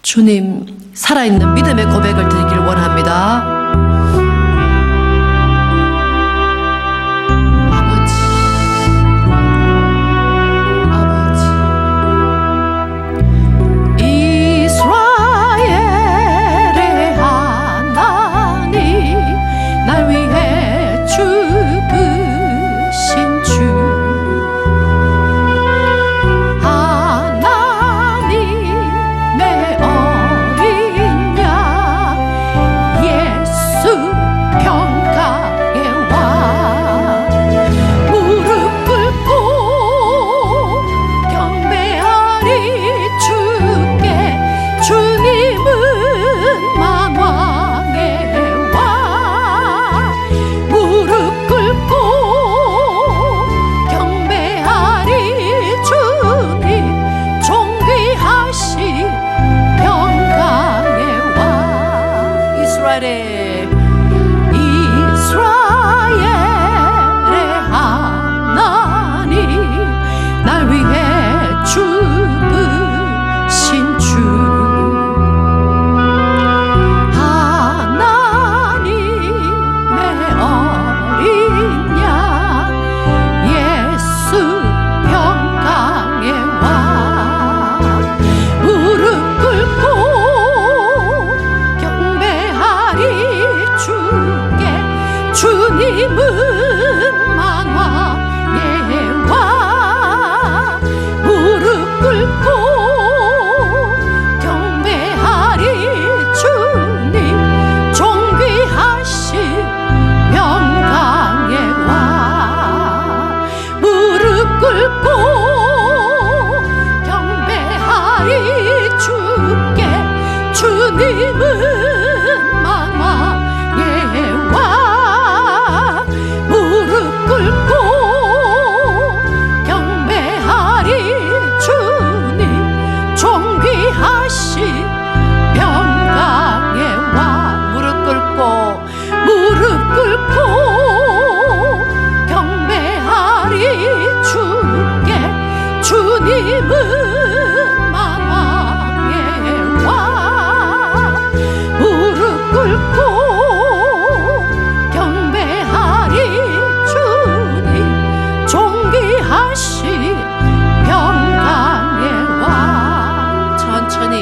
주님, 살아있는 믿음의 고백을 드리길 원합니다. 주님은 만왕의 왕 무릎 꿇고 경배하리 주님 존귀하신 평강의 왕 무릎 꿇고 경배하리 주께 주님은 만왕의 왕 주님은 만왕의 왕 무릎 꿇고 경배하리 주님 존귀하신 평강의 왕 천천히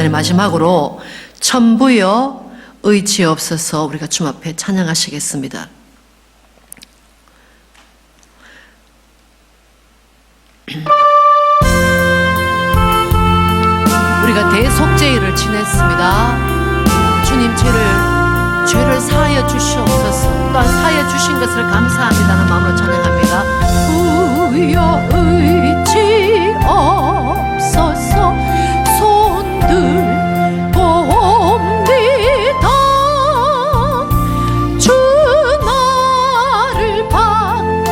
시간에 마지막으로 천부여 의지 없어서 우리가 주 앞에 찬양하시겠습니다. 우리가 대속죄일을 지냈습니다. 주님 죄를 사하여 주시옵소서. 또한 사하여 주신 것을 감사합니다는 마음으로 찬양합니다. 부여 의지 없어서 손들 봅니다. 주 나를 방대하시면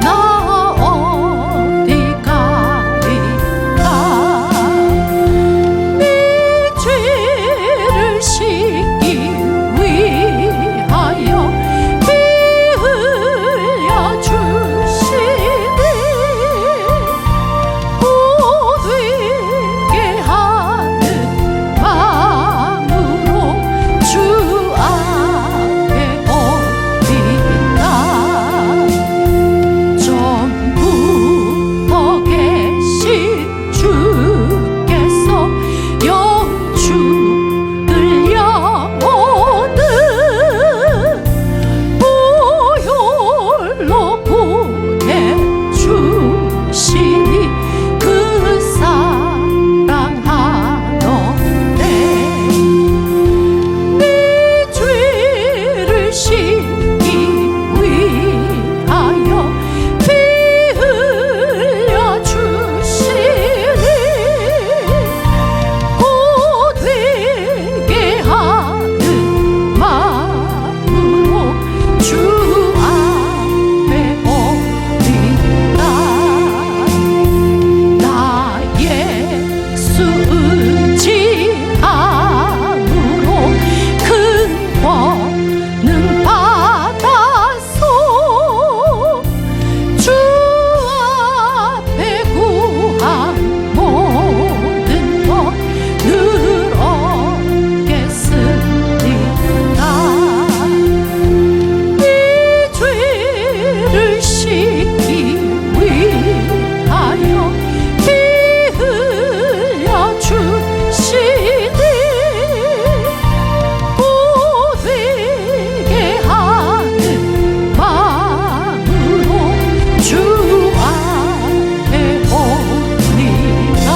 나 어디 가리까. 네 죄를 씻기 위하여 피 흘려 주시니 고되게 하는 마음으로 주 앞에 엎드린다. 전부터 계신 주께서 영주를 영원은 보혈로 보내주시니 그 사랑하노래. 네 죄를 씻기 위하여 피 흘려 주시니 고되게 하는 마음으로 주 앞에 엎드린다. 나 예수 의지함으로 큰 권능 받아서 주 앞에 구한 모든 것 늘 얻겠습니다. 네 죄를 씻기 위하여 피 흘려 주시니 고되게 하는 마음으로 주 앞에 옵니다.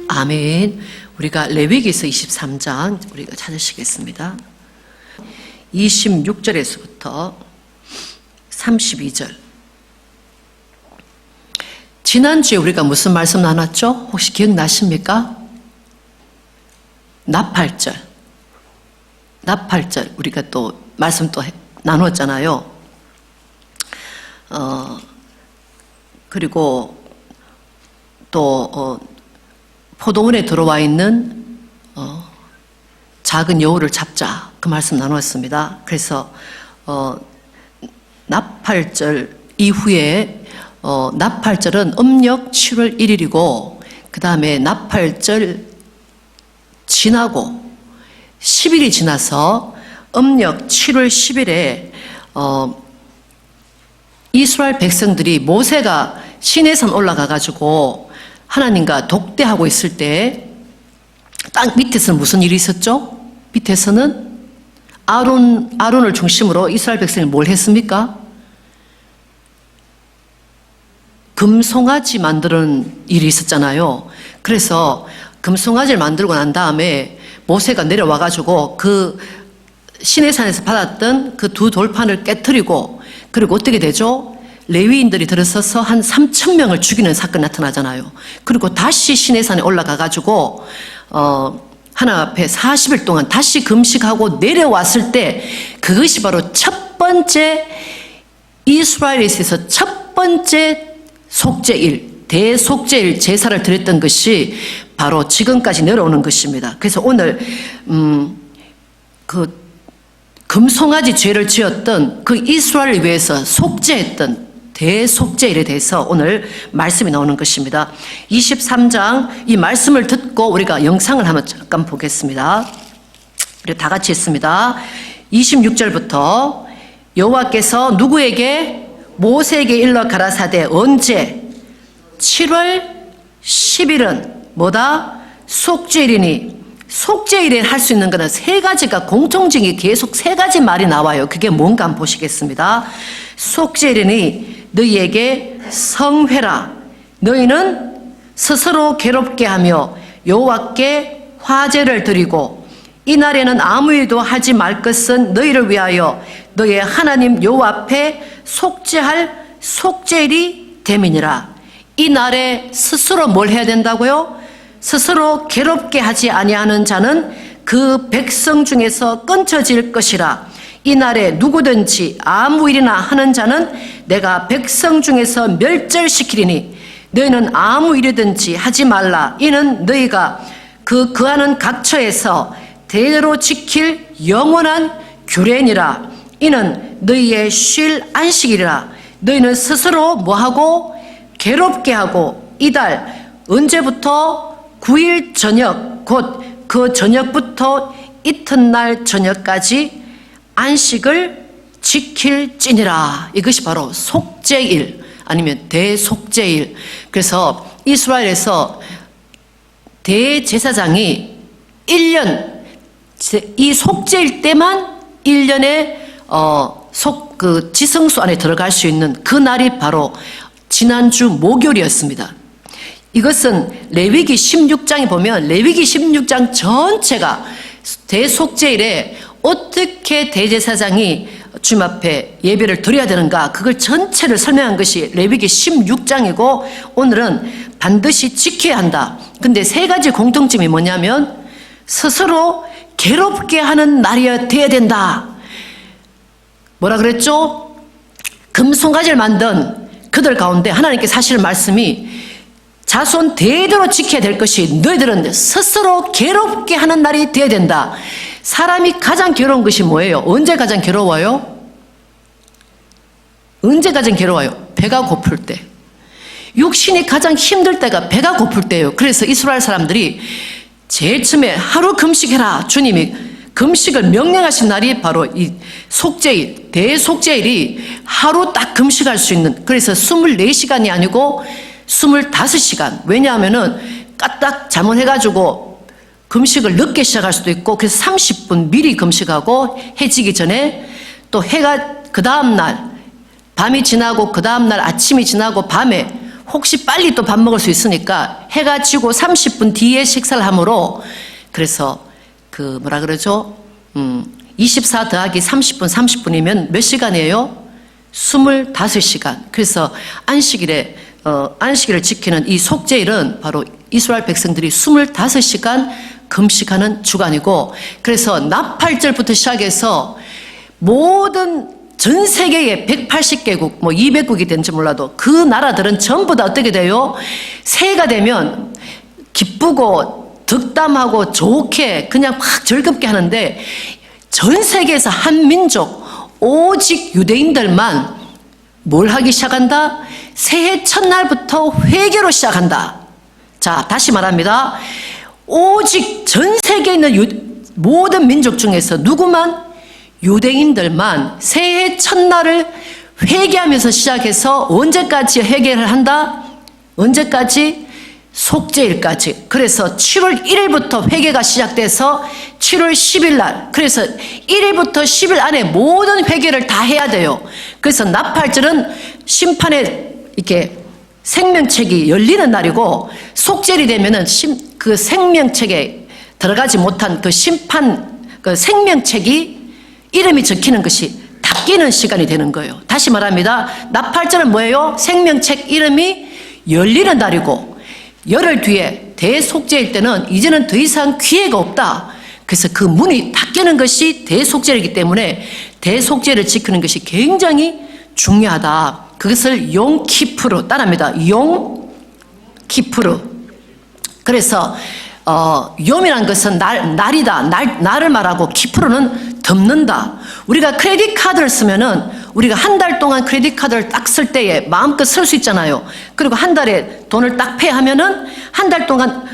아멘. 우리가 레위기서 23장 우리가 찾으시겠습니다. 26절에서부터 32절. 지난주에 우리가 무슨 말씀 나눴죠? 혹시 기억나십니까? 나팔절. 나팔절 우리가 또 말씀 또 나눴잖아요. 그리고 또 포도원에 들어와 있는 작은 여우를 잡자, 그 말씀 나눴습니다. 그래서 나팔절 이후에 나팔절은 음력 7월 1일이고 그 다음에 나팔절 지나고 10일이 지나서 음력 7월 10일에 이스라엘 백성들이 모세가 시내산 올라가가지고 하나님과 독대하고 있을 때 땅 밑에서는 무슨 일이 있었죠? 밑에서는 아론을 중심으로 이스라엘 백성이 뭘 했습니까? 금송아지 만드는 일이 있었잖아요. 그래서 금송아지를 만들고 난 다음에 모세가 내려와가지고 그 시내산에서 받았던 그 두 돌판을 깨트리고, 그리고 어떻게 되죠? 레위인들이 들어서서 한 3,000명을 죽이는 사건이 나타나잖아요. 그리고 다시 시내산에 올라가가지고 하나님 앞에 40일 동안 다시 금식하고 내려왔을 때, 그것이 바로 첫 번째 이스라엘에 있어서 첫 번째 속죄일, 대속죄일 제사를 드렸던 것이 바로 지금까지 내려오는 것입니다. 그래서 오늘 그 금송아지 죄를 지었던 그 이스라엘을 위해서 속죄했던 대속죄일에 대해서 오늘 말씀이 나오는 것입니다. 23장 이 말씀을 듣고 우리가 영상을 한번 잠깐 보겠습니다. 우리 다 같이 했습니다. 26절부터 여호와께서 누구에게? 모세에게 일러 가라사대 언제? 7월 10일은 뭐다? 속죄일이니. 속죄일에 할 수 있는 것은 세 가지가 공통적인 계속 세 가지 말이 나와요. 그게 뭔가 한번 보시겠습니다. 속죄일이니 너희에게 성회라. 너희는 스스로 괴롭게 하며 여호와께 화제를 드리고 이날에는 아무 일도 하지 말 것은 너희를 위하여 너희의 하나님 여호와 앞에 속죄할 속죄일이 됨이니라. 이 날에 스스로 뭘 해야 된다고요? 스스로 괴롭게 하지 아니하는 자는 그 백성 중에서 끊쳐질 것이라. 이 날에 누구든지 아무 일이나 하는 자는 내가 백성 중에서 멸절시키리니 너희는 아무 일이든지 하지 말라. 이는 너희가 그하는 각처에서 대대로 지킬 영원한 규례니라. 이는 너희의 쉴 안식이라. 너희는 스스로 뭐하고? 괴롭게 하고 이달 언제부터? 9일 저녁 곧 그 저녁부터 이튿날 저녁까지 안식을 지킬지니라. 이것이 바로 속죄일 아니면 대속죄일. 그래서 이스라엘에서 대제사장이 1년 이 속죄일 때만 1년에 그 지성소 안에 들어갈 수 있는 그 날이 바로 지난주 목요일이었습니다. 이것은 레위기 16장에 보면 레위기 16장 전체가 대속죄일에 어떻게 대제사장이 주님 앞에 예배를 드려야 되는가 그걸 전체를 설명한 것이 레위기 16장이고 오늘은 반드시 지켜야 한다. 근데 세 가지 공통점이 뭐냐면 스스로 괴롭게 하는 날이어야 돼야 된다. 뭐라 그랬죠? 금송아지를 만든 그들 가운데 하나님께 사실 말씀이 자손 대대로 지켜야 될 것이 너희들은 스스로 괴롭게 하는 날이 되어야 된다. 사람이 가장 괴로운 것이 뭐예요? 언제 가장 괴로워요? 언제 가장 괴로워요? 배가 고플 때. 육신이 가장 힘들 때가 배가 고플 때예요. 그래서 이스라엘 사람들이 제일 처음에 하루 금식해라. 주님이 금식을 명령하신 날이 바로 이 속죄일, 대속죄일이 하루 딱 금식할 수 있는, 그래서 24시간이 아니고 25시간. 왜냐하면은 까딱 잘못해가지고 금식을 늦게 시작할 수도 있고, 그래서 30분 미리 금식하고 해지기 전에 또 해가 그 다음날 밤이 지나고 그 다음날 아침이 지나고 밤에 혹시 빨리 또 밥 먹을 수 있으니까 해가 지고 30분 뒤에 식사를 하므로, 그래서 그 뭐라 그러죠? 24 더하기 30분, 30분이면 몇 시간이에요? 25시간. 그래서 안식일에 안식일을 지키는 이 속죄일은 바로 이스라엘 백성들이 25시간 금식하는 주간이고, 그래서 나팔절부터 시작해서 모든 전 세계의 180개국, 200국이 된지 몰라도 그 나라들은 전부 다 어떻게 돼요? 새해가 되면 기쁘고 덕담하고 좋게 그냥 확 즐겁게 하는데, 전 세계에서 한 민족, 오직 유대인들만 뭘 하기 시작한다? 새해 첫날부터 회개로 시작한다. 자, 다시 말합니다. 오직 전 세계에 있는 모든 민족 중에서 누구만? 유대인들만 새해 첫날을 회개하면서 시작해서 언제까지 회개를 한다? 언제까지? 속죄일까지. 그래서 7월 1일부터 회개가 시작돼서 7월 10일 날, 그래서 1일부터 10일 안에 모든 회개를 다 해야 돼요. 그래서 나팔절은 심판의 이렇게 생명책이 열리는 날이고, 속죄일이 되면은 그 생명책에 들어가지 못한 그 심판, 그 생명책이 이름이 적히는 것이 닦이는 시간이 되는 거예요. 다시 말합니다. 나팔절은 뭐예요? 생명책 이름이 열리는 날이고, 열흘 뒤에 대속죄일 때는 이제는 더 이상 기회가 없다. 그래서 그 문이 닫히는 것이 대속죄이기 때문에 대속죄를 지키는 것이 굉장히 중요하다. 그것을 용키푸르, 따라합니다. 용키푸르. 그래서 용이란 것은 날이다. 날을 말하고, 키푸르는 덮는다. 우리가 크레딧 카드를 쓰면은 우리가 한 달 동안 크레딧 카드를 딱 쓸 때에 마음껏 쓸 수 있잖아요. 그리고 한 달에 돈을 딱 페이하면은 한 달 동안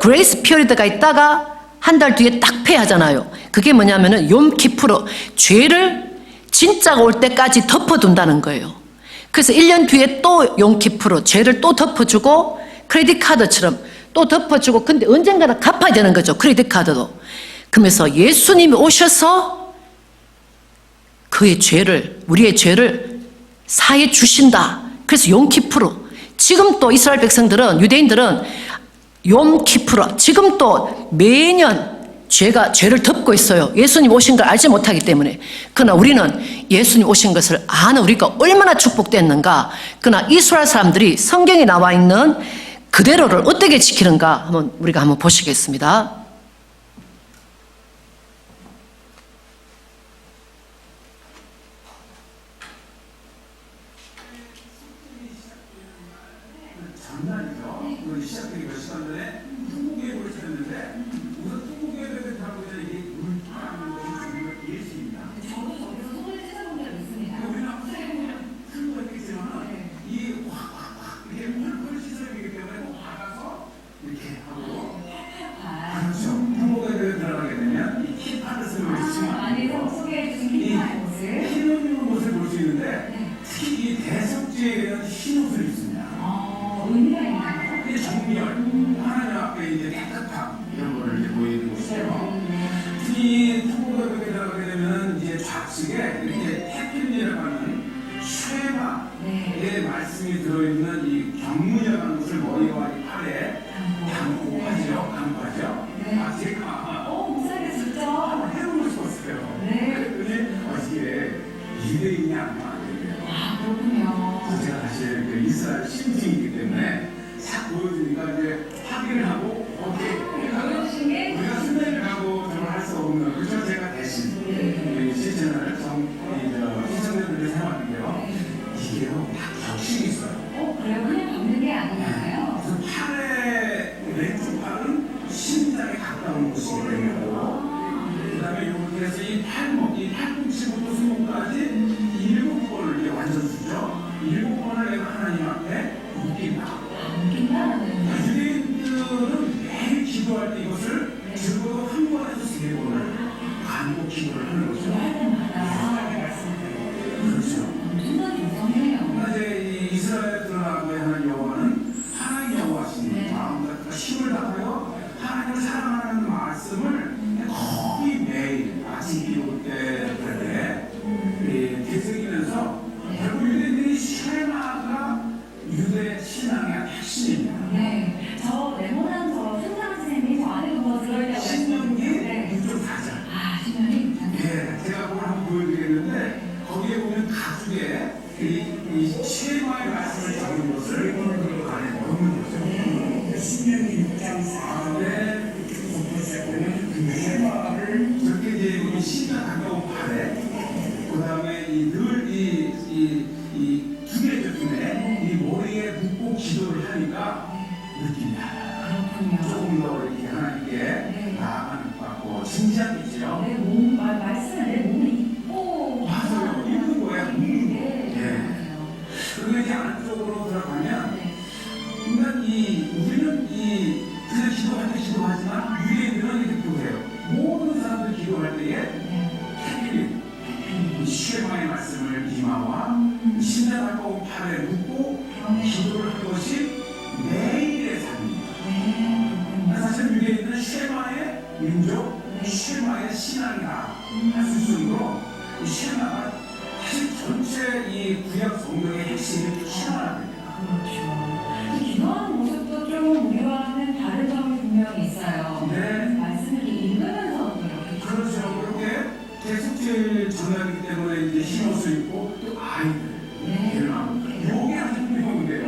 그레이스 피어리드가 있다가 한 달 뒤에 딱 폐하잖아요. 그게 뭐냐면은 욤키푸르, 죄를 진짜가 올 때까지 덮어둔다는 거예요. 그래서 1년 뒤에 또 욤키푸르, 죄를 또 덮어주고 크레딧 카드처럼 또 덮어주고, 근데 언젠가는 갚아야 되는 거죠. 크레딧 카드도. 그러면서 예수님이 오셔서 그의 죄를, 우리의 죄를 사해 주신다. 그래서 욤키푸르. 지금 또 이스라엘 백성들은, 유대인들은 욤키푸르, 지금 또 매년 죄를 덮고 있어요. 예수님 오신 걸 알지 못하기 때문에. 그러나 우리는 예수님 오신 것을 아는 우리가 얼마나 축복됐는가. 그러나 이스라엘 사람들이 성경에 나와 있는 그대로를 어떻게 지키는가 우리가 한번 보시겠습니다. 장난이죠. 우리 시작되기 몇 시간 전에 통곡예고를 찾았는데 우선 통곡예고를 들어보자 이게 물파라는 것이 정말 예수입니다. 저도 저기서 손을 찾아본 적이 있습니다. 우리는 큰 거겠지만 이 확확확 이게 물풀 시설이기 때문에 꼭 받아서 이렇게 하고 그렇죠. 통곡예고에 들어가게 되면 이 키파를 쓰는 것이 안에서 소개해 주신 키파의 모습. 흰 옷 입은 모습을 볼 수 있는데 특히 이 대속죄에 대한 흰 옷을 입습니다. 의미가 있나요? 이 정렬, 하나님 앞에 이제 깨끗함 이런 거를 이제 보이는 곳이에요. 이 통곡에 들어가게 되면 이제 좌측에 이렇게 해필이라고 하는 쉐마의 말씀이 들어있는 이 경문이라는 것을 머리와 이 팔에 감고 하죠. 감고 하죠. 아, 제가 목사님 진짜. 해보고 싶었어요. 네. 그랬더니 이게 유대인이 안 되네요. 그렇군요. 그래서 제가 사실 그 이스라엘 신증이기 때문에 싹 보여주니까 이제 확인을 하고 보여주신 게 우리가 순례를 가고 정말 할 수 없는 그래서 제가 대신 실천을 시청자들한테 해왔는데요. 이게요 다 격식이 있어요. 그래요? 그냥 밟는 게 아니잖아요. 그래서 팔의 왼쪽 팔은 심장에 가까운 곳이기 때문에 그 다음에 이렇게 해서 이 팔목, 이 팔꿈치부터 손목까지 7번을 완전 쓰죠. 7번을 내가 하나님 앞에 웃긴다. 유대인들은 매일 기도할 때 이것을 적어도 한 번에서 3번을 반복 기도를 하는 거죠. 그렇죠. 그러나 이제 이 이스라엘에 드러나고 하는 여호와는 하나님 여호와시니 마음과 힘을 다하여 하나님을 사랑하는 말씀을 거의 매일 아침 기도 때 되새기면서 결국 유대인들이 쉐마가 유대 신앙의 핵심입니다. 네. 저 네모난 저 순상 선생님이 저 안에 뭐 들어있다고 신명기 했는데. 6절 4절. 신명기 6절. 네, 제가 그걸 한번 보여드리겠는데 거기에 보면 가죽에 이 쉐마의 말씀을 적은 것을 그 안에 넣는 거죠. 신명기 6장 4절에 보면 그 쉐마를 저렇게 이제 이 신과 가까운 팔에 그 다음에 이 두뇌죠, 두뇌. 이 머리에 묻고 기도를 하니까 느낀다. 조금 더 이렇게 하나님께 나아가는 것 같고, 진지한 있죠? 내 몸, 말씀을 내 몸에 입고. 맞아요. 입는 거야, 묻는 거. 네. 예. 그리고 이제 안쪽으로 들어가면, 네. 그러니까 우리는 그냥 기도할 때 기도하지만, 유대인들은 이렇게 기도해요. 모든 사람들 기도할 때에, 태필이, 쉐마의 말씀을 이마와 신장 가까운 팔에 묻고 기도를 하는 것이 매일의 삶입니다. 사실 유대인들은 쉐마의 민족, 쉐마의 신앙이다 할 수 있을 정도로 이 쉐마가 사실 전체 이 구약 성경의 핵심이 신앙입니다. 그렇죠. 기도하는 모습도 좀 우리와는 다른 점이 분명히 있어요. 네. 말씀을 읽으면서 이렇게. 그렇죠. 그렇게 대속죄를 전하기 때문에 이제 흰옷을 입고 또 아이들 일어나고 요게 아주 중요한데요.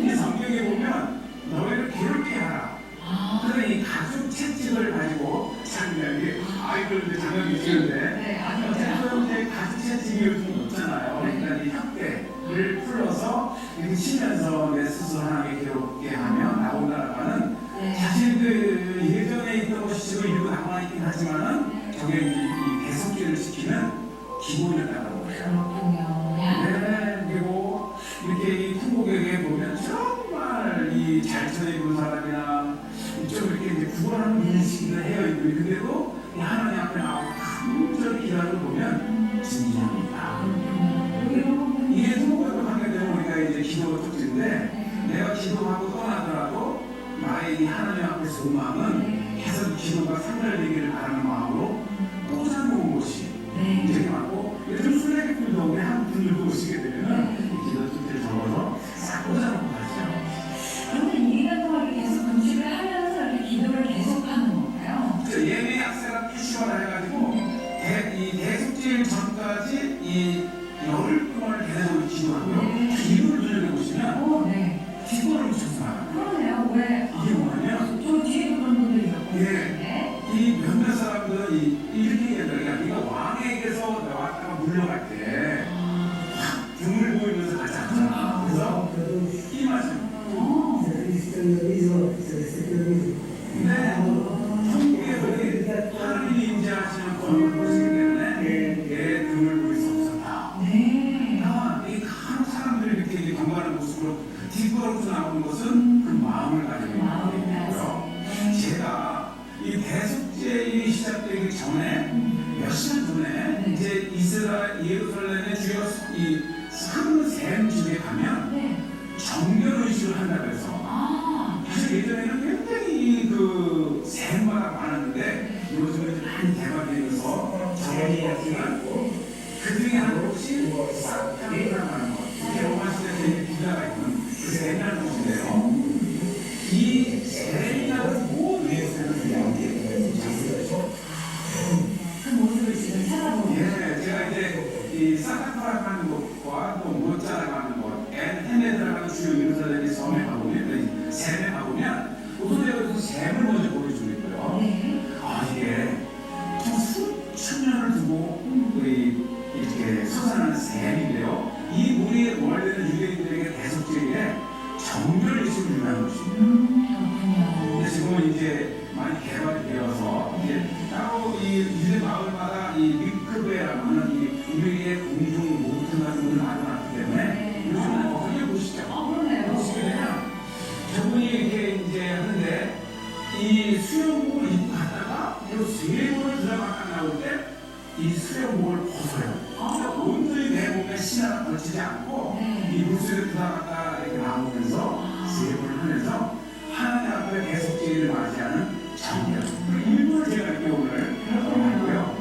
이 성경에 보면 너희를 괴롭게 하라. 그래서 이 가죽 채찍을 가지고 장면이 아이들 장면이 있는데 어쨌든 이제 가죽 채찍이 요즘 없잖아요. 그러니까 이 혓대를 풀어서 이렇게 치면서 내 스스로 하나님께 괴롭게 하면 나온다라고 하는 사실 그 예전에 있던 것이 지금 일부 남아있긴 하지만은 저게 이 대속죄를 지키는 기본이었다는 거예요. 네, 그리고 이렇게 이 통곡에게 보면 정말 이 잘 쳐입은 사람이나 좀 이렇게 이제 구원하는 인식도 해요. 근데도 이 하나님 앞에 나와서 간절히 기도하는 걸 보면 진지합니다. 이게 누구와도 관계되면 우리가 이제 기도가 특징인데 내가 기도하고 떠나더라도 나의 이 하나님 앞에 속마음은 계속 기도가 상달되기를 바라는 마음으로 또 찾아온 곳이 이렇게 맞고 요즘 순례객들도 우리 한 분들도 오시게 되면 이 기도 뜻을 적어서 싹 꽂아놓고 가죠. 그러면 2년 동안 계속 금식을 하면서 이렇게 기도를 계속하는 건가요? 예배 약세가 푸시화라 해가지고 이 대속제일 전까지 이 열흘 동안을 계속 기도하고요. 기도를 눈여겨보시면 네. 기도를 붙여서 나가요. 그러네요. 왜? 이게 뭐냐면 저 뒤에도 그런 분들이 있었거든요. 예, 이 몇몇 사람들은 이렇게 얘기하더라고요. 네가 왕에게서 나왔다가 물러갈 때 등을 보이면서 가지 않잖아. 그래서 이 말씀. 근데 천국에서는 하나님이 임재하시는 권을 보시기 때문에 내 등을 보일 수 없었다. 그러니까 이 큰 사람들이 이렇게 이제 경건한 모습으로 뒤걸어서 나오는 것은 그 마음을 가지고 있는 거고요. 제가 이 대속제일이 시작되기 전에 몇 시간 전에 이제 이스라엘 예루살렘의 주요 이 산샘 중에 가면 정결 의식을 한다고 해서 사실 예전에는 굉장히 그 샘마다 많았는데 요즘은 많이 개발되어서 정리했지만 그 중에 한 곳이 싹탕이라고 하는 것. 이게 로마 시대에 부자가 있는 그 샘이라는 곳인데요. 이 샘이라는 모든 샘은 그 모습을 지금 찾아보고 예, 제가 이제 이 사카파라고 하는 곳과 또 모짜라고 하는 곳, 헤메드라고 하는 주요 예루살렘의 섬에 가보면, 샘에 가보면 우선 제가 그 샘을 먼저 보여주고 있고요. 이게 좀 수천 년을 두고 우리 이렇게 솟아나는 샘인데요. 이 물이 원래는 유대인들에게 대속제일에 정결 의식을 준다는 것입니다. 근데 지금은 이제 많이 개발이 되어서 이제 따로 이 유대 마을마다 이 미크베라고 하는 이 우리의 공중 모든 같은 분을 마련하기 때문에 요즘은 어떻게 보시죠? 보시게 되면 저분이 이렇게 이제 하는데 이 수영복을 입고 갔다가 그 세번을 들어갔다 나올 때 이 수영복을 벗어요. 온전히 내 몸에 신화가 걸치지 않고 이 물속에 들어갔다 이렇게 나오면서 세 번을 하면서 하나님 앞에 대속제일을 맞이하는 정결. 그 일부를 제가 이렇게 오늘 하고요.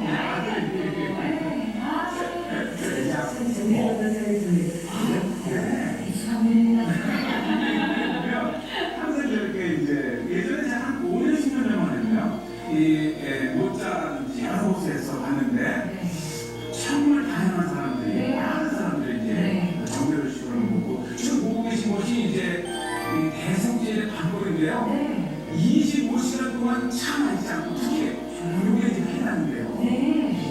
항상 이렇게 이제 예전에 제가 한 5년, 10년 전만 했는데요. 이 모짜라든지 여러 곳에서 봤는데 정말 다양한 사람들이, 많은 사람들이 이제 정결을 시도를 보고 지금 보고 계신 곳이 이제 이 대속제일의 방법인데요. 25시간 동안 차만 있지 않고 특히 이게 이제 해놨는데요.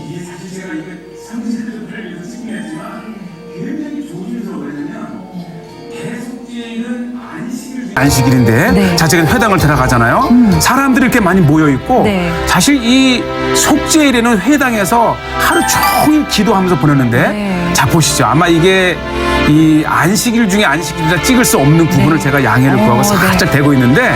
이게 사실 제가 이게 상징적으로 위해서 찍겠지만 굉장히 조심스러워. 왜냐면 대속제일은 안식일인데 네. 자 지금 회당을 들어가잖아요. 사람들이 이렇게 많이 모여 있고 네. 사실 이 속죄일에는 회당에서 하루 종일 기도하면서 보내는데 네. 자 보시죠. 아마 이게 이 안식일 중에 안식일이라 찍을 수 없는 부분을 제가 양해를 구하고 살짝 대고 있는데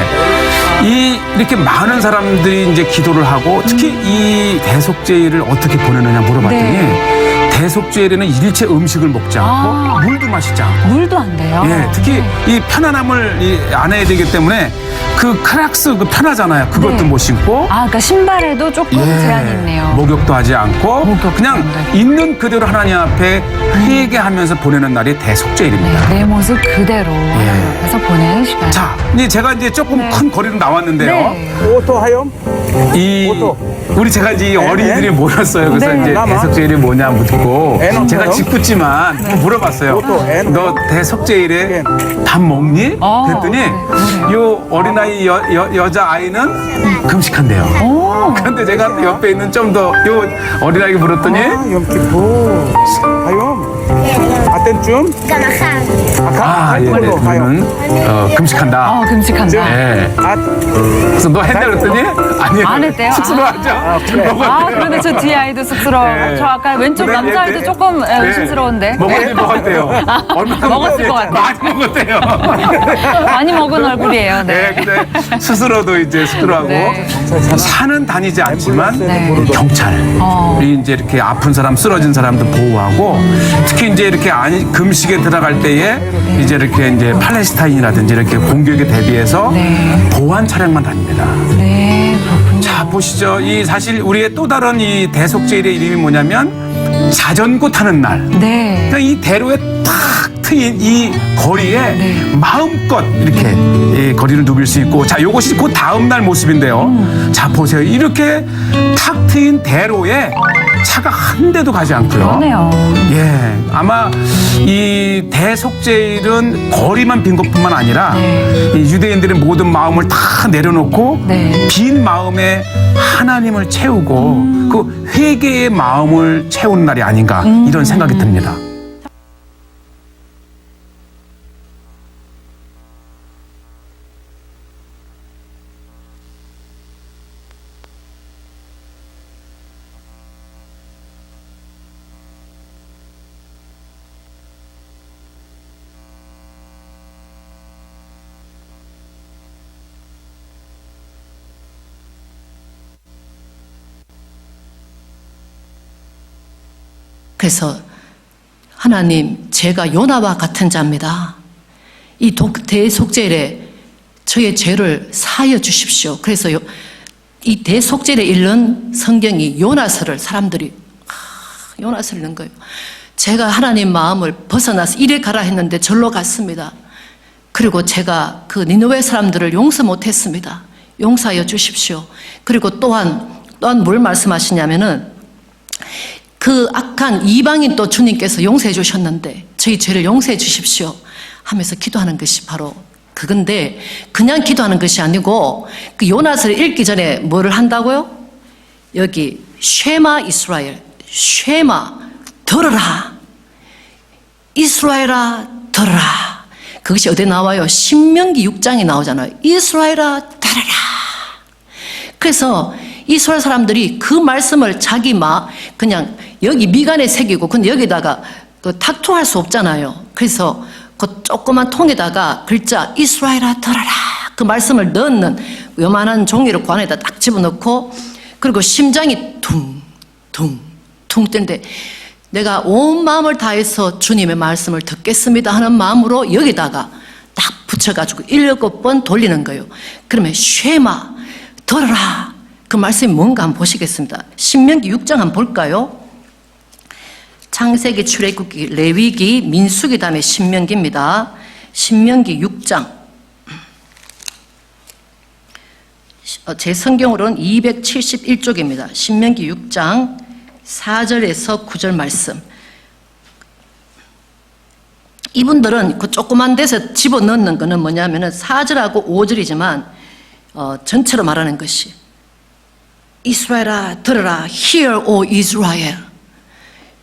이렇게 많은 사람들이 이제 기도를 하고 특히 이 대속죄일을 어떻게 보내느냐 물어봤더니 대속죄일에는 일체 음식을 먹지 않고 물도 마시지 않고 물도 안 돼요. 예, 특히 이 편안함을 안 해야 되기 때문에 그 크락스 그 편하잖아요. 그것도 네. 못 신고 그러니까 신발에도 조금 제한이 있네요. 목욕도 하지 않고 목욕도 그냥 안 돼. 있는 그대로 하나님 앞에 회개하면서 보내는 날이 대속죄일입니다. 내 모습 그대로 하나님 앞에서 보내는 시간. 자, 이제 제가 이제 조금 큰 거리로 나왔는데요. 네. 오토 하염? 이 우리 제가 이제 어린이들이 모였어요. 그래서 네. 이제 대속죄일이 뭐냐 묻고 애는 제가 뭐요? 짓궂지만 물어봤어요. 너 대속죄일에 밥 먹니? 그랬더니 요 어린아이 여자 아이는 금식한대요. 그런데 제가 옆에 있는 좀 더 요 어린아이가 물었더니 염키포 하염? 아따 때쯤 아, 예, 네. 그러면 금식한다. 금식한다. 예. 아, 그래서 너 했냐 그랬더니 아니요. 안 했대요? 쑥스러워하죠. 그래. 그런데 저 뒤에 아이도 쑥스러워. 네. 저 아까 왼쪽 네, 남자 네, 아이도 네. 조금 네. 의심스러운데. 먹었대요. 얼마나 먹었을 것 같아요. 많이 먹었대요. 많이 먹은 얼굴이에요. 네, 네. 근데 스스로도 이제 쑥스러워하고 네. 산은 다니지 않지만 네. 경찰이 이제 이렇게 아픈 사람, 쓰러진 사람도 보호하고 특히 이제 이렇게 금식에 들어갈 때에 이제 이렇게 이제 팔레스타인이라든지 이렇게 공격에 대비해서 네. 보안 차량만 다닙니다. 네, 그렇군요. 자, 보시죠. 이 사실 우리의 또 다른 이 대속제일의 이름이 뭐냐면 자전거 타는 날. 네. 그러니까 이 대로에 탁 트인 이 거리에 네. 마음껏 이렇게 이 거리를 누빌 수 있고, 자, 요것이 그 다음 날 모습인데요. 자, 보세요. 이렇게 탁 트인 대로에 차가 한 대도 가지 않고요. 그러네요. 예, 아마 이 대속제일은 거리만 빈 것뿐만 아니라 네. 이 유대인들의 모든 마음을 다 내려놓고 네. 빈 마음에 하나님을 채우고 그 회개의 마음을 채우는 날이 아닌가 이런 생각이 듭니다. 그래서 하나님, 제가 요나와 같은 자입니다. 이 대속죄일에 저의 죄를 사하여 주십시오. 그래서 이 대속죄일에 읽는 성경이 요나서를 사람들이 요나서를 읽는 거예요. 제가 하나님 마음을 벗어나서 이리 가라 했는데 절로 갔습니다. 그리고 제가 그 니느웨 사람들을 용서 못했습니다. 용서하여 주십시오. 그리고 또한 뭘 말씀하시냐면은 그 악한 이방인 또 주님께서 용서해 주셨는데 저희 죄를 용서해 주십시오 하면서 기도하는 것이 바로 그건데, 그냥 기도하는 것이 아니고 그 요나서를 읽기 전에 뭐를 한다고요? 여기 쉐마 이스라엘, 쉐마 들어라, 이스라엘아 들어라. 그것이 어디에 나와요? 신명기 6장에 나오잖아요. 이스라엘아 들어라. 그래서 이스라엘 사람들이 그 말씀을 자기 그냥 여기 미간에 새기고, 근데 여기다가 그 탁투할 수 없잖아요. 그래서 그 조그만 통에다가 글자 이스라엘아 들어라 그 말씀을 넣는 요만한 종이를 그 안에다 딱 집어넣고, 그리고 심장이 퉁퉁퉁 뜨는데 내가 온 마음을 다해서 주님의 말씀을 듣겠습니다 하는 마음으로 여기다가 딱 붙여가지고 7번 돌리는 거예요. 그러면 쉐마 들어라 그 말씀이 뭔가 한번 보시겠습니다. 신명기 6장 한번 볼까요? 창세기, 출애굽기, 레위기, 민수기 다음에 신명기입니다. 신명기 6장. 제 성경으로는 271쪽입니다. 신명기 6장 4절에서 9절 말씀. 이분들은 그 조그만 데서 집어넣는 거는 뭐냐면은 4절하고 5절이지만 전체로 말하는 것이 이스라엘아 들어라, Hear O Israel,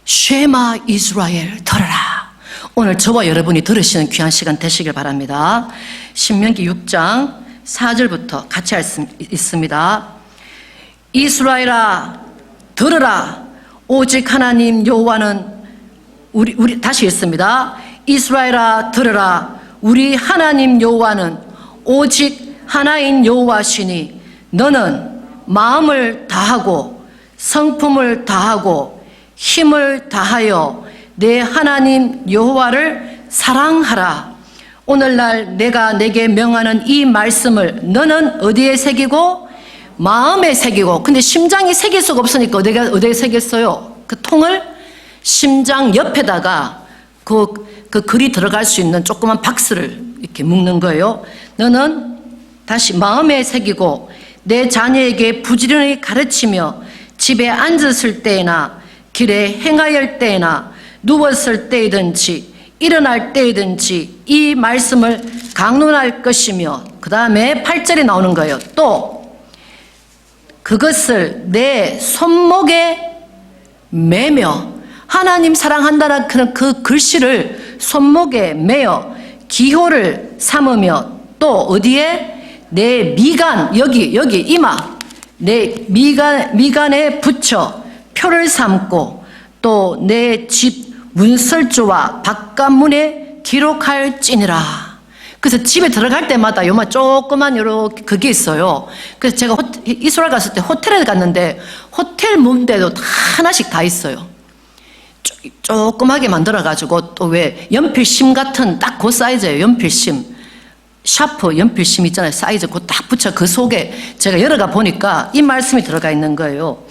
쉐마 이스라엘 들어라. 오늘 저와 여러분이 들으시는 귀한 시간 되시길 바랍니다. 신명기 6장 4절부터 같이 할 수 있습니다. 이스라엘아 들어라, 오직 하나님 여호와는 우리 다시 읽습니다. 이스라엘아 들어라, 우리 하나님 여호와는 오직 하나인 여호와시니 너는 마음을 다하고 성품을 다하고 힘을 다하여 내 하나님 여호와를 사랑하라. 오늘날 내가 내게 명하는 이 말씀을 너는 어디에 새기고 마음에 새기고. 근데 심장이 새길 수가 없으니까 어디에 새겼어요? 그 통을 심장 옆에다가 그 글이 들어갈 수 있는 조그만 박스를 이렇게 묶는 거예요. 너는 다시 마음에 새기고 내 자녀에게 부지런히 가르치며 집에 앉았을 때나 길에 행하였을 때나 누웠을 때이든지 일어날 때이든지 이 말씀을 강론할 것이며, 그 다음에 8절에 나오는 거예요. 또 그것을 내 손목에 매며 하나님 사랑한다는 그 글씨를 손목에 매어 기호를 삼으며 또 어디에 내 미간 여기 이마 내 미간에 붙여 표를 삼고 또 내 집 문설주와 바깥문에 기록할지니라. 그래서 집에 들어갈 때마다 요만 조그만 요렇게 그게 있어요. 그래서 제가 이스라엘 갔을 때 호텔에 갔는데 호텔 문대도 다 하나씩 다 있어요. 조그맣게 만들어가지고 또 왜 연필심 같은 딱 그 사이즈예요. 연필심. 샤프 연필심 있잖아요. 사이즈 그거 딱 붙여 그 속에 제가 열어가 보니까 이 말씀이 들어가 있는 거예요.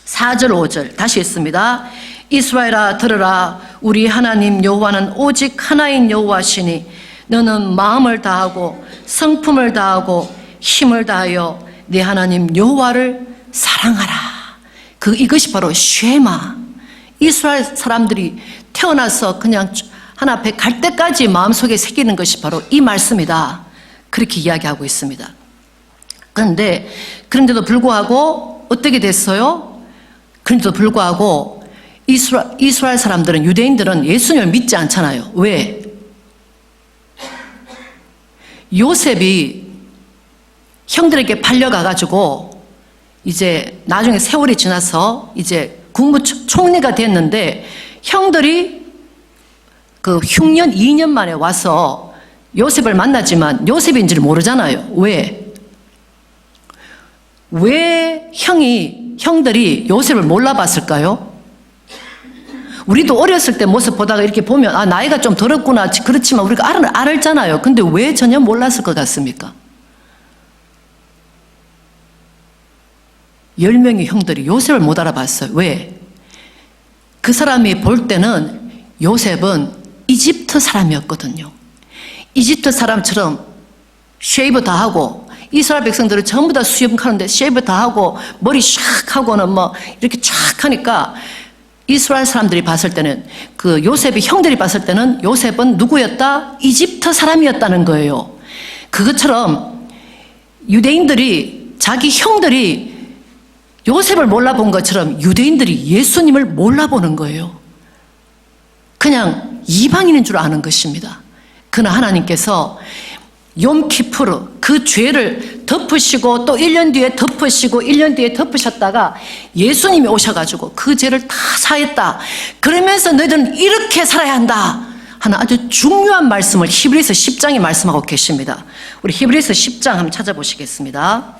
4절 5절 다시 읽습니다. 이스라엘아 들으라. 우리 하나님 여호와는 오직 하나인 여호와시니 너는 마음을 다하고 성품을 다하고 힘을 다하여 네 하나님 여호와를 사랑하라. 이것이 바로 쉐마. 이스라엘 사람들이 태어나서 그냥 하나 앞에 갈 때까지 마음속에 새기는 것이 바로 이 말씀이다. 그렇게 이야기하고 있습니다. 그런데도 불구하고 어떻게 됐어요? 그런데도 불구하고 이스라엘 사람들은 유대인들은 예수님을 믿지 않잖아요. 왜? 요셉이 형들에게 팔려가가지고 이제 나중에 세월이 지나서 이제 국무총리가 됐는데 형들이 그 흉년 2년 만에 와서 요셉을 만나지만 요셉인지를 모르잖아요. 왜 형들이 요셉을 몰라봤을까요? 우리도 어렸을 때 모습 보다가 이렇게 보면 아 나이가 좀 들었구나 그렇지만 우리가 알았잖아요. 근데 왜 전혀 몰랐을 것 같습니까? 10명의 형들이 요셉을 못 알아봤어요. 왜? 그 사람이 볼 때는 요셉은 이집트 사람이었거든요. 이집트 사람처럼 쉐이브 다 하고 이스라엘 백성들은 전부 다 수염하는데 쉐이브 다 하고 머리 샥 하고는 뭐 이렇게 쫙 하니까 이스라엘 사람들이 봤을 때는 그 요셉이 형들이 봤을 때는 요셉은 누구였다? 이집트 사람이었다는 거예요. 그것처럼 유대인들이 자기 형들이 요셉을 몰라본 것처럼 유대인들이 예수님을 몰라보는 거예요. 그냥 이방인인 줄 아는 것입니다. 그러나 하나님께서 욤키푸르 그 죄를 덮으시고 또 1년 뒤에 덮으시고 1년 뒤에 덮으셨다가 예수님이 오셔가지고 그 죄를 다 사했다. 그러면서 너희들은 이렇게 살아야 한다 하는 아주 중요한 말씀을 히브리서 10장에 말씀하고 계십니다. 우리 히브리서 10장 한번 찾아보시겠습니다.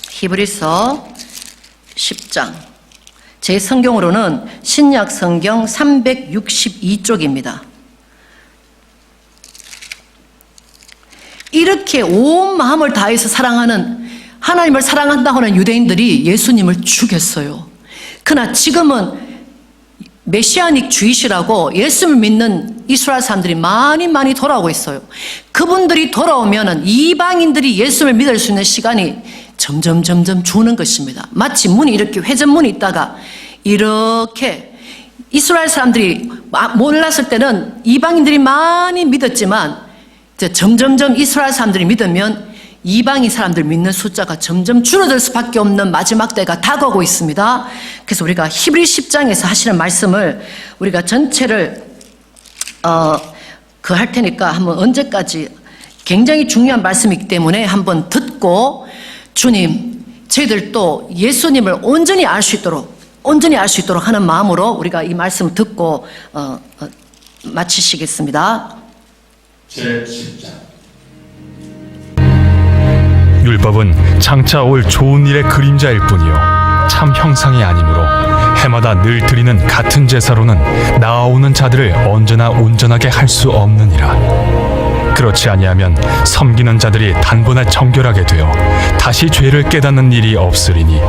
히브리서 10장 제 성경으로는 신약 성경 362쪽입니다. 이렇게 온 마음을 다해서 사랑하는 하나님을 사랑한다고 하는 유대인들이 예수님을 죽였어요. 그러나 지금은 메시아닉 주이시라고 예수를 믿는 이스라엘 사람들이 많이 돌아오고 있어요. 그분들이 돌아오면 이방인들이 예수를 믿을 수 있는 시간이 점점 주는 것입니다. 마치 문이 이렇게 회전문이 있다가 이렇게 이스라엘 사람들이 몰랐을 때는 이방인들이 많이 믿었지만 이제 점점 이스라엘 사람들이 믿으면 이방인 사람들 믿는 숫자가 점점 줄어들 수밖에 없는 마지막 때가 다가오고 있습니다. 그래서 우리가 히브리 10장에서 하시는 말씀을 우리가 전체를 할 테니까 한번 언제까지 굉장히 중요한 말씀이기 때문에 한번 듣고 주님 저희들도 예수님을 온전히 알 수 있도록 하는 마음으로 우리가 이 말씀 듣고 마치시겠습니다. 제10장 율법은 장차 올 좋은 일의 그림자일 뿐이요 참 형상이 아니므로 해마다 늘 드리는 같은 제사로는 나아오는 자들을 언제나 온전하게 할 수 없느니라. 그렇지 아니하면 섬기는 자들이 단번에 정결하게 되어 다시 죄를 깨닫는 일이 없으리니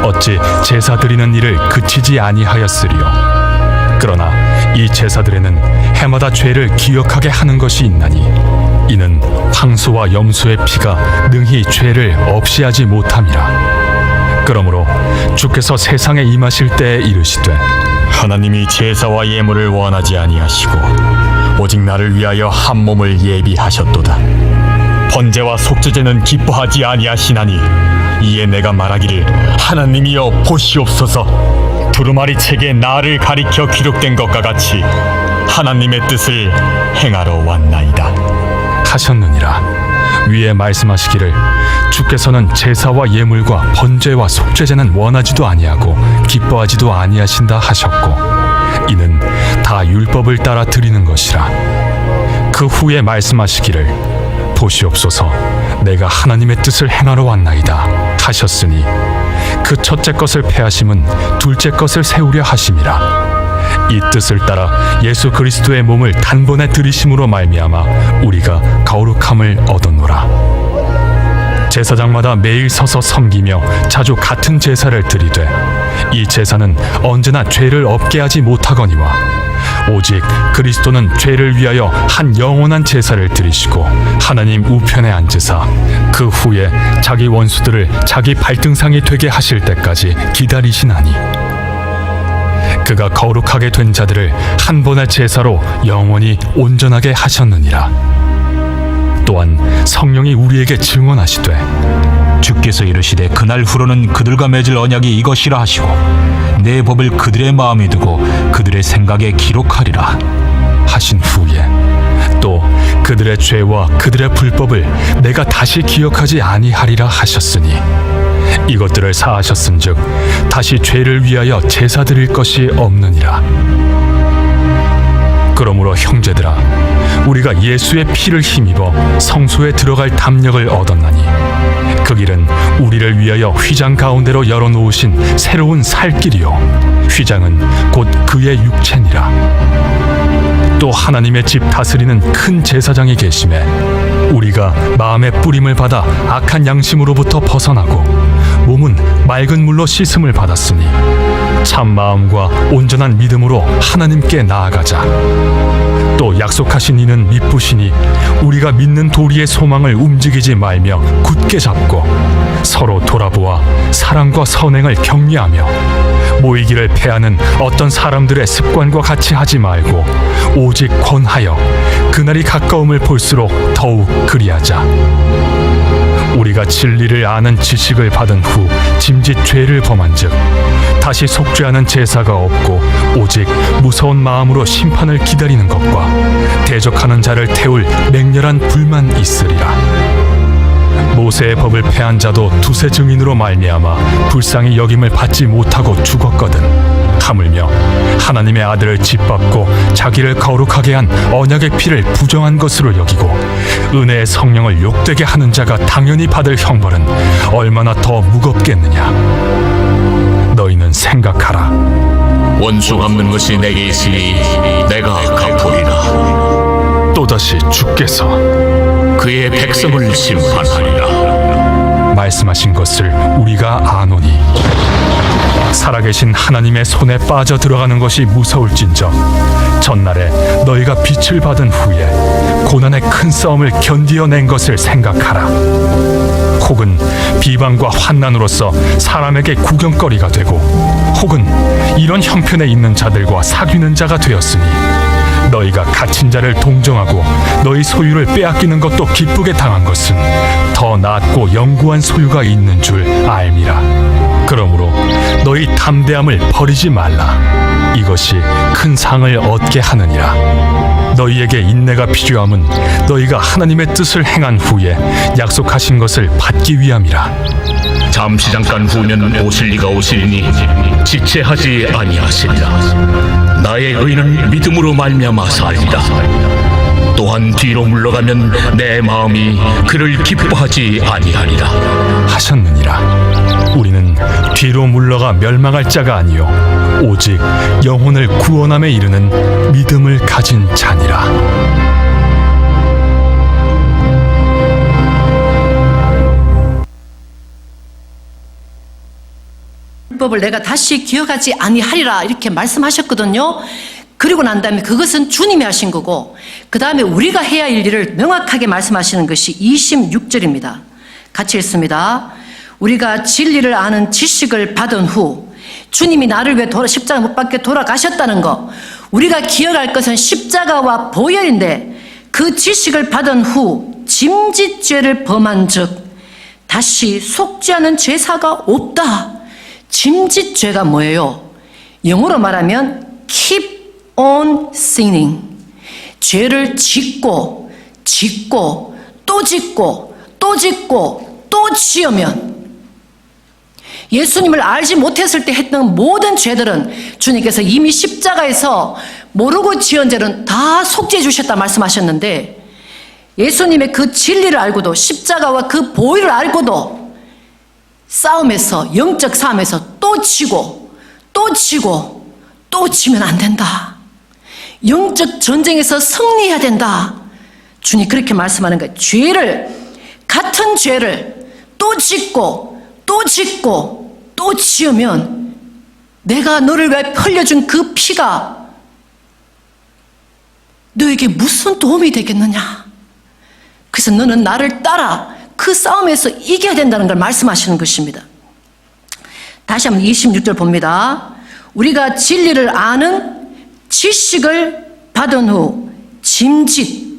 어찌 제사 드리는 일을 그치지 아니하였으리요. 그러나 이 제사들에는 해마다 죄를 기억하게 하는 것이 있나니 이는 황소와 염소의 피가 능히 죄를 없이 하지 못함이라. 그러므로 주께서 세상에 임하실 때에 이르시되 하나님이 제사와 예물을 원하지 아니하시고 오직 나를 위하여 한 몸을 예비하셨도다. 번제와 속죄제는 기뻐하지 아니하시나니 이에 내가 말하기를 하나님이여 보시옵소서. 두루마리 책에 나를 가리켜 기록된 것과 같이 하나님의 뜻을 행하러 왔나이다 하셨느니라. 위에 말씀하시기를 주께서는 제사와 예물과 번제와 속죄제는 원하지도 아니하고 기뻐하지도 아니하신다 하셨고, 이는 다 율법을 따라 드리는 것이라. 그 후에 말씀하시기를 보시옵소서, 내가 하나님의 뜻을 행하러 왔나이다 하셨으니 그 첫째 것을 폐하심은 둘째 것을 세우려 하심이라. 이 뜻을 따라 예수 그리스도의 몸을 단번에 들이심으로 말미암아 우리가 거룩함을 얻었노라. 제사장마다 매일 서서 섬기며 자주 같은 제사를 드리되 이 제사는 언제나 죄를 없게 하지 못하거니와 오직 그리스도는 죄를 위하여 한 영원한 제사를 드리시고 하나님 우편에 앉으사 그 후에 자기 원수들을 자기 발등상이 되게 하실 때까지 기다리시나니 그가 거룩하게 된 자들을 한 번의 제사로 영원히 온전하게 하셨느니라. 또한 성령이 우리에게 증언하시되 주께서 이르시되 그날 후로는 그들과 맺을 언약이 이것이라 하시고 내 법을 그들의 마음에 두고 그들의 생각에 기록하리라 하신 후에 또 그들의 죄와 그들의 불법을 내가 다시 기억하지 아니하리라 하셨으니 이것들을 사하셨은즉 다시 죄를 위하여 제사 드릴 것이 없느니라. 그러므로 형제들아, 우리가 예수의 피를 힘입어 성소에 들어갈 담력을 얻었나니 그 길은 우리를 위하여 휘장 가운데로 열어놓으신 새로운 살 길이요 휘장은 곧 그의 육체니라. 또 하나님의 집 다스리는 큰 제사장이 계심에 우리가 마음의 뿌림을 받아 악한 양심으로부터 벗어나고 몸은 맑은 물로 씻음을 받았으니 참 마음과 온전한 믿음으로 하나님께 나아가자. 또 약속하신 이는 미쁘시니 우리가 믿는 도리의 소망을 움직이지 말며 굳게 잡고 서로 돌아보아 사랑과 선행을 격려하며 모이기를 패하는 어떤 사람들의 습관과 같이 하지 말고 오직 권하여 그날이 가까움을 볼수록 더욱 그리하자. 우리가 진리를 아는 지식을 받은 후 짐짓 죄를 범한즉 다시 속죄하는 제사가 없고 오직 무서운 마음으로 심판을 기다리는 것과 대적하는 자를 태울 맹렬한 불만 있으리라. 모세의 법을 폐한 자도 두세 증인으로 말미암아 불쌍히 여김을 받지 못하고 죽었거든. 하물며 하나님의 아들을 짓밟고 자기를 거룩하게 한 언약의 피를 부정한 것으로 여기고 은혜의 성령을 욕되게 하는 자가 당연히 받을 형벌은 얼마나 더 무겁겠느냐. 너희는 생각하라. 원수 갚는 것이 내게 있으니 내가 갚으리라. 또다시 주께서 그의 백성을 심판하리라. 말씀하신 것을 우리가 아노니 살아계신 하나님의 손에 빠져 들어가는 것이 무서울진저 전날에 너희가 빛을 받은 후에 고난의 큰 싸움을 견디어낸 것을 생각하라. 혹은 비방과 환난으로서 사람에게 구경거리가 되고 혹은 이런 형편에 있는 자들과 사귀는 자가 되었으니 너희가 갇힌 자를 동정하고 너희 소유를 빼앗기는 것도 기쁘게 당한 것은 더 낫고 영구한 소유가 있는 줄 알미라. 그러므로 너희 담대함을 버리지 말라. 이것이 큰 상을 얻게 하느니라. 너희에게 인내가 필요함은 너희가 하나님의 뜻을 행한 후에 약속하신 것을 받기 위함이라. 잠시 잠깐 후면 오실 이가 오시리니 지체하지 아니하시리라. 나의 의는 믿음으로 말미암아 살리라. 또한 뒤로 물러가면 내 마음이 그를 기뻐하지 아니하리라 하셨느니라. 우리는 뒤로 물러가 멸망할 자가 아니요 오직 영혼을 구원함에 이르는 믿음을 가진 자니라. 율법을 내가 다시 기억하지 아니하리라 이렇게 말씀하셨거든요. 그리고 난 다음에 그것은 주님이 하신 거고 그 다음에 우리가 해야 할 일을 명확하게 말씀하시는 것이 26절입니다. 같이 읽습니다. 우리가 진리를 아는 지식을 받은 후 주님이 나를 위해 십자가 못 박혀 돌아가셨다는 것, 우리가 기억할 것은 십자가와 보혈인데 그 지식을 받은 후 짐짓죄를 범한 즉 다시 속지 않은 제사가 없다. 짐짓죄가 뭐예요? 영어로 말하면 keep on sinning. 죄를 짓고 또 짓고 또 짓고 또 지으면, 예수님을 알지 못했을 때 했던 모든 죄들은 주님께서 이미 십자가에서 모르고 지은 죄는 다 속죄해 주셨다 말씀하셨는데, 예수님의 그 진리를 알고도, 십자가와 그 보혈을 알고도 싸움에서, 영적 싸움에서 또 지고 또 지면 안 된다. 영적 전쟁에서 승리해야 된다. 주님 그렇게 말씀하는 거예요. 같은 죄를 또 짓고 또 지으면 내가 너를 위해 흘려준 그 피가 너에게 무슨 도움이 되겠느냐. 그래서 너는 나를 따라 그 싸움에서 이겨야 된다는 걸 말씀하시는 것입니다. 다시 한번 26절 봅니다. 우리가 진리를 아는 지식을 받은 후 짐짓,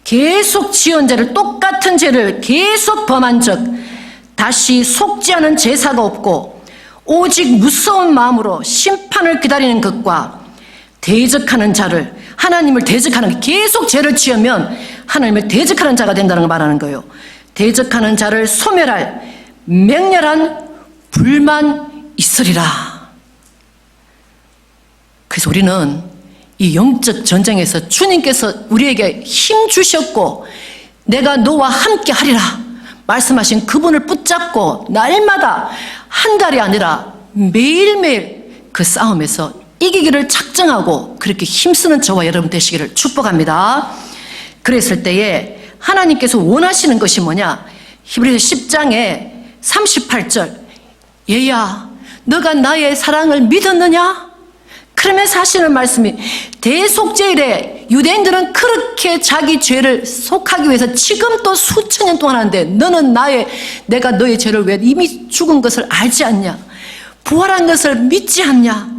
계속 지은 죄를, 똑같은 죄를 계속 범한 적 다시 속지 않은 제사가 없고 오직 무서운 마음으로 심판을 기다리는 것과 대적하는 자를, 하나님을 대적하는, 계속 죄를 지으면 하나님을 대적하는 자가 된다는 걸 말하는 거예요. 대적하는 자를 소멸할 맹렬한 불만 있으리라. 그래서 우리는 이 영적 전쟁에서 주님께서 우리에게 힘 주셨고 내가 너와 함께 하리라 말씀하신 그분을 붙잡고 날마다, 한 달이 아니라 매일매일 그 싸움에서 이기기를 작정하고 그렇게 힘쓰는 저와 여러분 되시기를 축복합니다. 그랬을 때에 하나님께서 원하시는 것이 뭐냐? 히브리서 10장에 38절, 얘야 너가 나의 사랑을 믿었느냐? 그러면서 하시는 말씀이, 대속죄일에 유대인들은 그렇게 자기 죄를 속하기 위해서 지금 또 수천 년 동안 하는데 너는 내가 너의 죄를 왜 이미 죽은 것을 알지 않냐? 부활한 것을 믿지 않냐?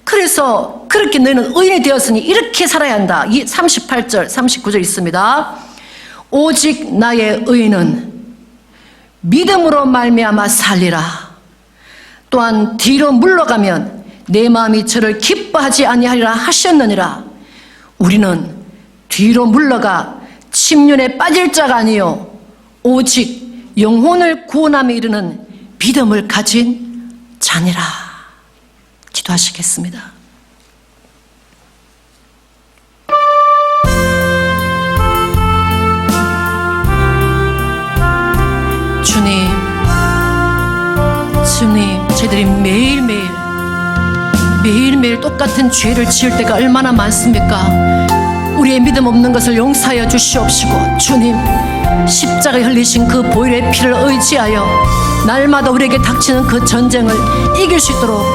그래서 그렇게 너희는 의인이 되었으니 이렇게 살아야 한다. 이 38절 39절 있습니다. 오직 나의 의인은 믿음으로 말미암아 살리라. 또한 뒤로 물러가면 내 마음이 저를 기뻐하지 아니하리라 하셨느니라. 우리는 뒤로 물러가 침륜에 빠질 자가 아니요 오직 영혼을 구원함에 이르는 믿음을 가진 자니라. 기도하시겠습니다. 주님, 저희들이 매일매일 똑같은 죄를 지을 때가 얼마나 많습니까? 우리의 믿음 없는 것을 용서하여 주시옵시고, 주님, 십자가에 흘리신 그 보혈의 피를 의지하여 날마다 우리에게 닥치는 그 전쟁을 이길 수 있도록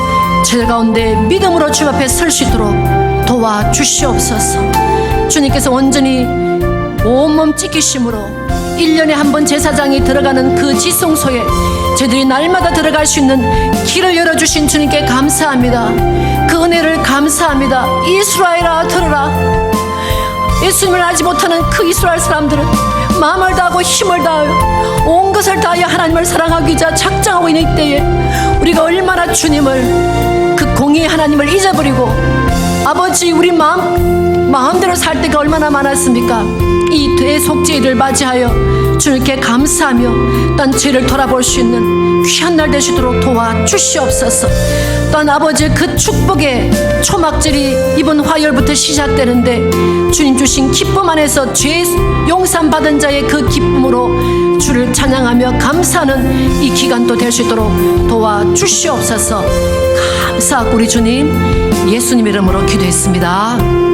저희 가운데 믿음으로 주 앞에 설 수 있도록 도와주시옵소서. 주님께서 온전히 온몸 찢기심으로 1년에 한 번 제사장이 들어가는 그 지성소에 저희들이 날마다 들어갈 수 있는 길을 열어주신 주님께 감사합니다. 그 은혜를 감사합니다. 이스라엘아 들으라. 예수님을 알지 못하는 그 이스라엘 사람들은 마음을 다하고 힘을 다하여 온 것을 다하여 하나님을 사랑하기 위해 작정하고 있는 이때에 우리가 얼마나 주님을, 그 공의의 하나님을 잊어버리고 아버지 우리 마음대로 살 때가 얼마나 많았습니까? 이 대속죄일을 맞이하여 주님께 감사하며 딴 죄를 돌아볼 수 있는 귀한 날 되시도록 도와주시옵소서. 또한 아버지 그 축복의 초막절이 이번 화요일부터 시작되는데 주님 주신 기쁨 안에서 죄 용산 받은 자의 그 기쁨으로 주를 찬양하며 감사하는 이 기간도 될 수 있도록 도와주시옵소서. 감사하고 우리 주님 예수님 이름으로 기도했습니다.